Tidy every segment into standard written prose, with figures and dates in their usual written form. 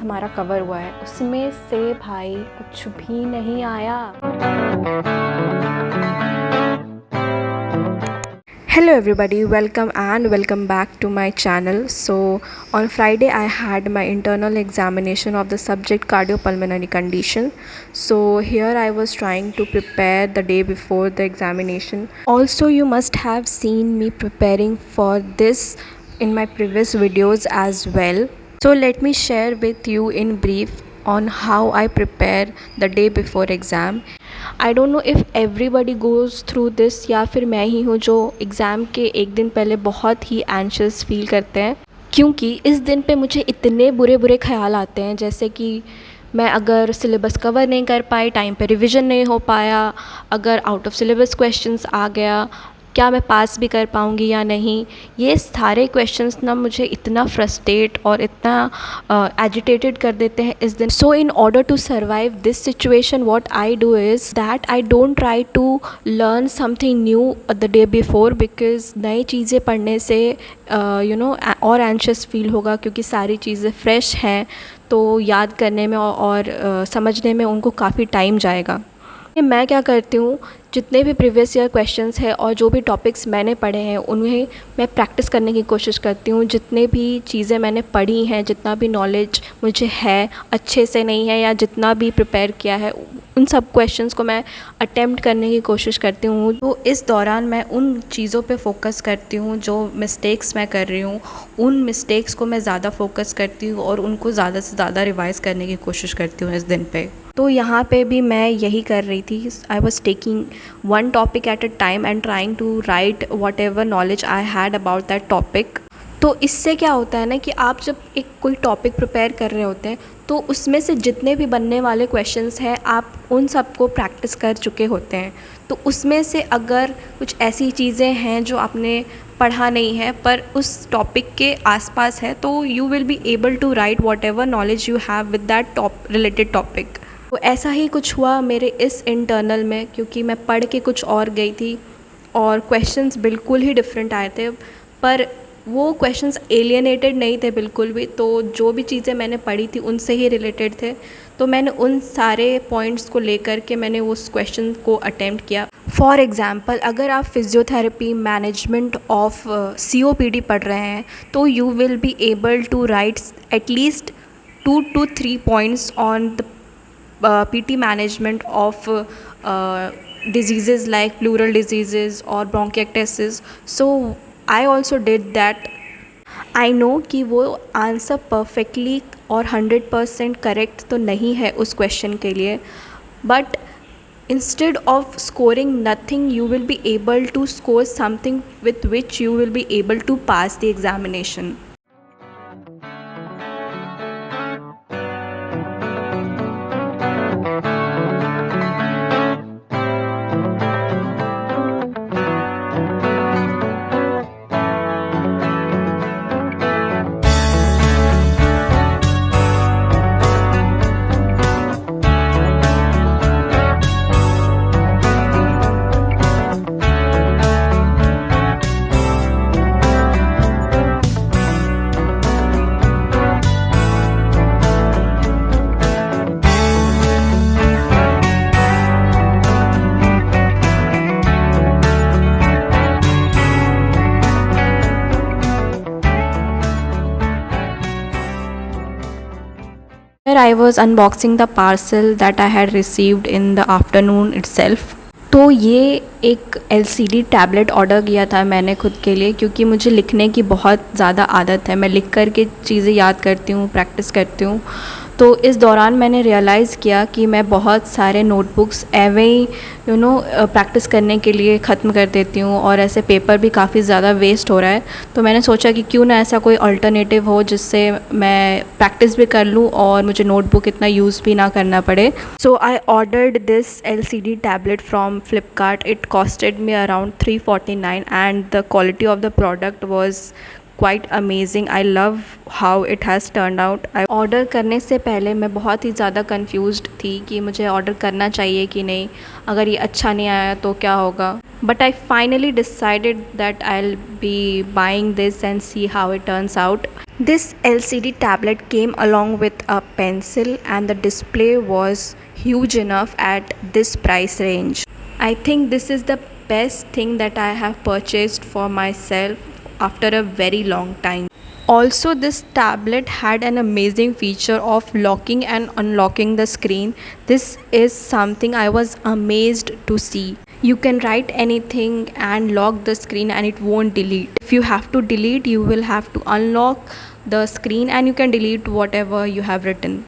हमारा कवर हुआ है उसमें से भाई कुछ भी नहीं आया। Hello everybody, welcome back to my channel. So on Friday I had my internal examination of the subject cardiopulmonary condition. So here I was trying to prepare the day before the examination. Also you must have seen me preparing for this in my previous videos as well. So let me share with you in brief on how I prepare the day before exam. I don't know if everybody goes through this या फिर मैं ही हूँ जो exam के एक दिन पहले बहुत ही एंशियस फील करते हैं, क्योंकि इस दिन पे मुझे इतने बुरे बुरे ख्याल आते हैं, जैसे कि मैं अगर सिलेबस कवर नहीं कर पाई, टाइम पे रिवीजन नहीं हो पाया, अगर आउट ऑफ सिलेबस क्वेश्चंस आ गया, क्या मैं पास भी कर पाऊँगी या नहीं। ये सारे क्वेश्चंस ना मुझे इतना फ्रस्ट्रेट और इतना एजिटेटेड कर देते हैं इस दिन। So in order to survive this situation what I do is that I don't try to learn something new the day before, because नई चीज़ें पढ़ने से और एंशियस फील होगा, क्योंकि सारी चीज़ें फ्रेश हैं तो याद करने में और समझने में उनको काफ़ी टाइम जाएगा। मैं क्या करती हूँ, जितने भी प्रीवियस ईयर क्वेश्चंस हैं और जो भी टॉपिक्स मैंने पढ़े हैं उन्हें मैं प्रैक्टिस करने की कोशिश करती हूँ। जितने भी चीज़ें मैंने पढ़ी हैं, जितना भी नॉलेज मुझे है अच्छे से नहीं है या जितना भी प्रिपेयर किया है, उन सब क्वेश्चंस को मैं अटेम्प्ट करने की कोशिश करती हूँ। तो इस दौरान मैं उन चीज़ों पे फोकस करती हूँ जो मिस्टेक्स मैं कर रही हूँ, उन मिस्टेक्स को मैं ज़्यादा फोकस करती हूँ और उनको ज़्यादा से ज़्यादा रिवाइज़ करने की कोशिश करती हूँ इस दिन पे। तो यहाँ पे भी मैं यही कर रही थी। I was taking one topic at a time and trying to write whatever knowledge I had about that topic. तो इससे क्या होता है ना कि आप जब एक कोई टॉपिक प्रिपेयर कर रहे होते हैं तो उसमें से जितने भी बनने वाले क्वेश्चंस हैं आप उन सब को प्रैक्टिस कर चुके होते हैं। तो उसमें से अगर कुछ ऐसी चीज़ें हैं जो आपने पढ़ा नहीं है पर उस टॉपिक के आसपास है, तो you will be able to write whatever knowledge you have with that related topic. तो ऐसा ही कुछ हुआ मेरे इस इंटरनल में, क्योंकि मैं पढ़ के कुछ और गई थी और क्वेश्चंस बिल्कुल ही डिफरेंट आए थे, पर वो क्वेश्चंस एलियनेटेड नहीं थे बिल्कुल भी। तो जो भी चीज़ें मैंने पढ़ी थी उनसे ही रिलेटेड थे, तो मैंने उन सारे पॉइंट्स को लेकर के मैंने उस क्वेश्चन को अटेम्प्ट किया। फॉर एग्ज़ाम्पल, अगर आप फिज़ियोथेरेपी मैनेजमेंट ऑफ COPD पढ़ रहे हैं तो you will be able to write at least 2 to 3 points on the PT management of diseases like pleural diseases or bronchiectasis. So I also did that. I know कि वो answer perfectly और 100% correct तो नहीं है उस क्वेश्चन के लिए, but instead of scoring nothing you will be able to score something with which you will be able to pass the examination. I was unboxing the parcel that I had received in the afternoon itself. तो ये एक LCD tablet order किया था मैंने खुद के लिए, क्योंकि मुझे लिखने की बहुत ज़्यादा आदत है। मैं लिख कर के चीज़ें याद करती हूँ, प्रैक्टिस करती हूँ। तो इस दौरान मैंने रियलाइज़ किया कि मैं बहुत सारे नोटबुक्स एवं ही प्रैक्टिस करने के लिए ख़त्म कर देती हूँ और ऐसे पेपर भी काफ़ी ज़्यादा वेस्ट हो रहा है। तो मैंने सोचा कि क्यों ना ऐसा कोई अल्टरनेटिव हो जिससे मैं प्रैक्टिस भी कर लूँ और मुझे नोटबुक इतना यूज़ भी ना करना पड़े। So I ordered this LCD tablet from Flipkart. It costed me around 349 and the quality of the product was quite amazing. I love how it has turned out. Order करने से पहले मैं बहुत ही ज़्यादा कंफ्यूज्ड थी कि मुझे ऑर्डर करना चाहिए कि नहीं, अगर ये अच्छा नहीं आया तो क्या होगा। but I finally decided that I'll be buying this and see how it turns out. This LCD tablet came along with a pencil, and the display was huge enough at this price range. I think this is the best thing that I have purchased for myself after a very long time. Also, this tablet had an amazing feature of locking and unlocking the screen. This is something I was amazed to see. You can write anything and lock the screen and it won't delete. If you have to delete, you will have to unlock the screen and you can delete whatever you have written.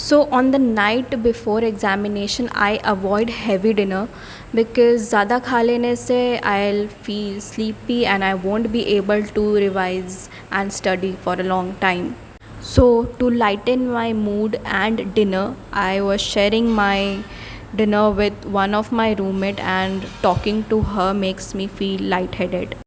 So on the night before examination, I avoid heavy dinner because ज़्यादा खा लेने से I'll feel sleepy and I won't be able to revise and study for a long time. So to lighten my mood and dinner, I was sharing my dinner with one of my roommate, and talking to her makes me feel lightheaded.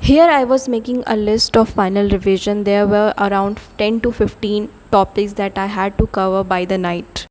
Here I was making a list of final revision. There were around 10 to 15 topics that I had to cover by the night.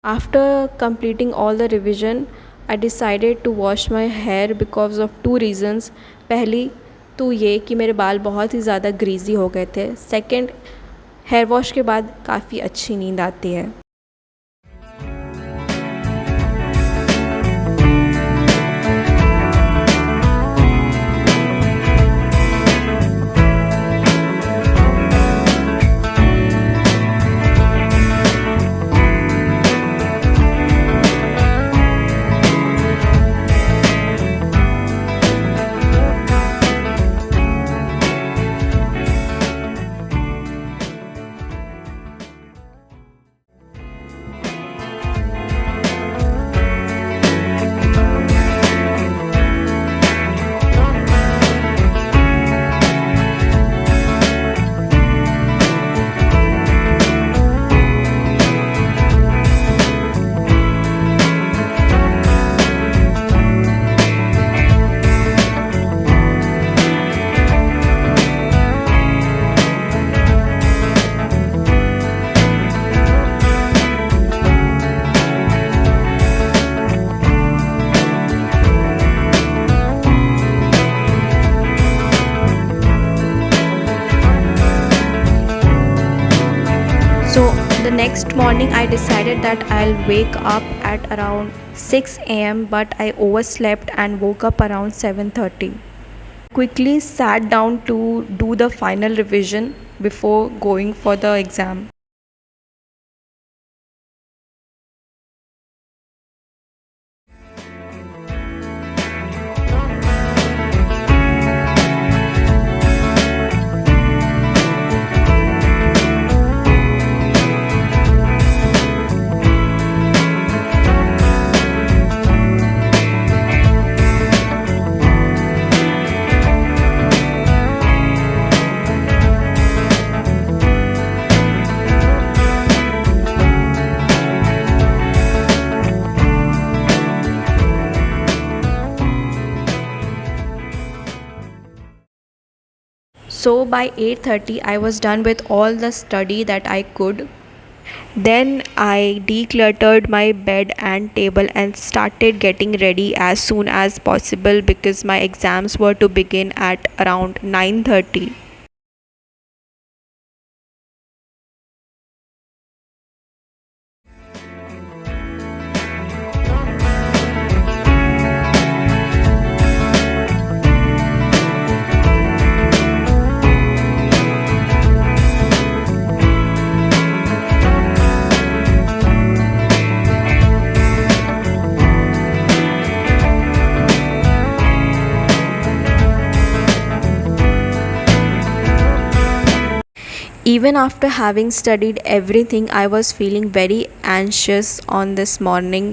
After completing all the revision, I decided to wash my hair because of two reasons. पहली तो ये कि मेरे बाल बहुत ही ज़्यादा greasy हो गए थे. सेकंड, हेयर वॉश के बाद काफ़ी अच्छी नींद आती है. next morning I decided that I'll wake up at around 6 a.m. but I overslept and woke up around 7:30. Quickly sat down to do the final revision before going for the exam. So by 8:30 I was done with all the study that I could. Then I decluttered my bed and table and started getting ready as soon as possible because my exams were to begin at around 9:30. Even after having studied everything, I was feeling very anxious on this morning.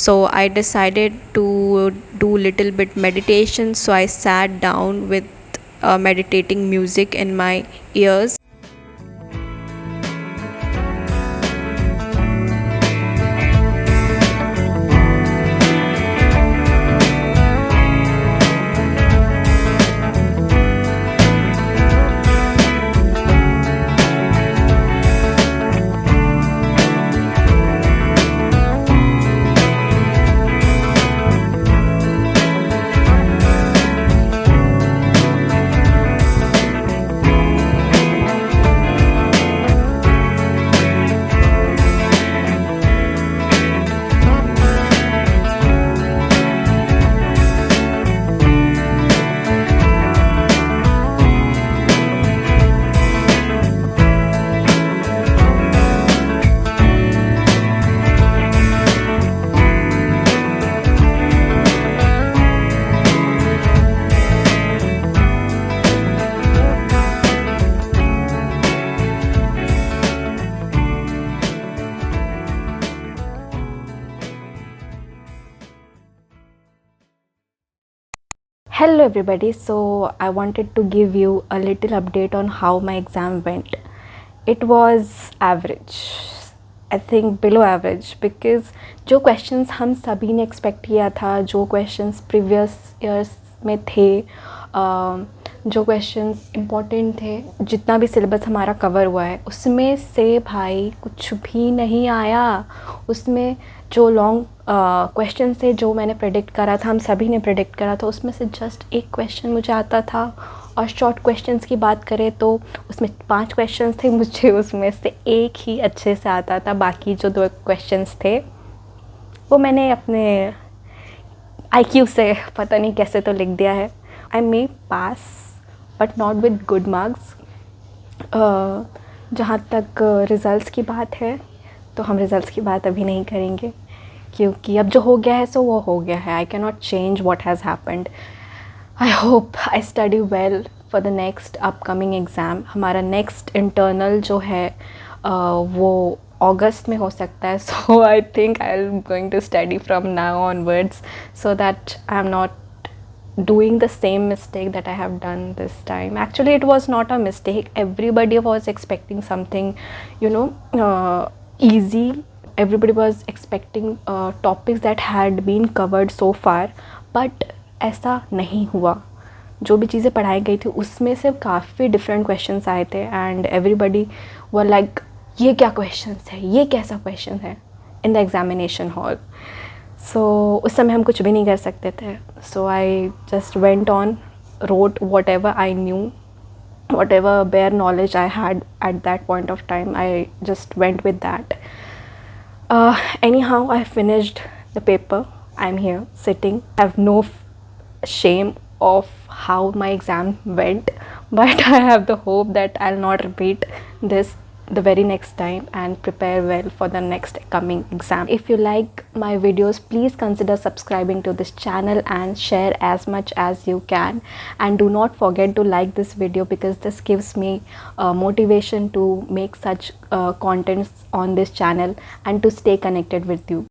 So I decided to do little bit meditation. So I sat down with meditating music in my ears. Hello everybody, so I wanted to give you a little update on how my exam went. It was average, I think below average, because जो questions हम सभी ने expect किया था, जो questions previous years में थे, जो questions important थे, जितना भी syllabus हमारा cover हुआ है उसमें से भाई कुछ भी नहीं आया. उसमें जो लॉन्ग क्वेश्चन थे जो मैंने प्रेडिक्ट करा था, हम सभी ने प्रेडिक्ट करा था, उसमें से जस्ट एक क्वेश्चन मुझे आता था. और शॉर्ट क्वेश्चंस की बात करें तो उसमें 5 क्वेश्चंस थे, मुझे उसमें से एक ही अच्छे से आता था. बाकी जो 2 क्वेश्चंस थे वो मैंने अपने IQ से पता नहीं कैसे तो लिख दिया है. I may pass but not with good marks. जहाँ तक रिज़ल्ट्स की बात है तो हम रिज़ल्ट्स की बात अभी नहीं करेंगे, क्योंकि अब जो हो गया है सो वो हो गया है. I can not change what has happened. I hope I study well for the next upcoming exam. हमारा नेक्स्ट इंटरनल जो है वो अगस्त में हो सकता है. So I think I am going to study from now onwards so that I am not doing the same mistake that I have done this time. Actually it was not a mistake. Everybody was expecting something, easy. Everybody was expecting topics that had been covered so far, but ऐसा नहीं हुआ. जो भी चीज़ें पढ़ाई गई थी उसमें से काफ़ी डिफरेंट क्वेश्चंस आए थे एंड एवरीबडी वर लाइक ये क्या क्वेश्चंस है, ये कैसा क्वेश्चन है इन द एग्जामिनेशन हॉल. सो उस समय हम कुछ भी नहीं कर सकते थे. So I just went on, wrote whatever I knew whatever bare knowledge I had at that point of time, I just went with that. Anyhow, I finished the paper. I'm here sitting. I have no shame of how my exam went, but I have the hope that I'll not repeat this the very next time and prepare well for the next coming exam. If you like my videos, please consider subscribing to this channel and share as much as you can, and do not forget to like this video because this gives me motivation to make such contents on this channel and to stay connected with you.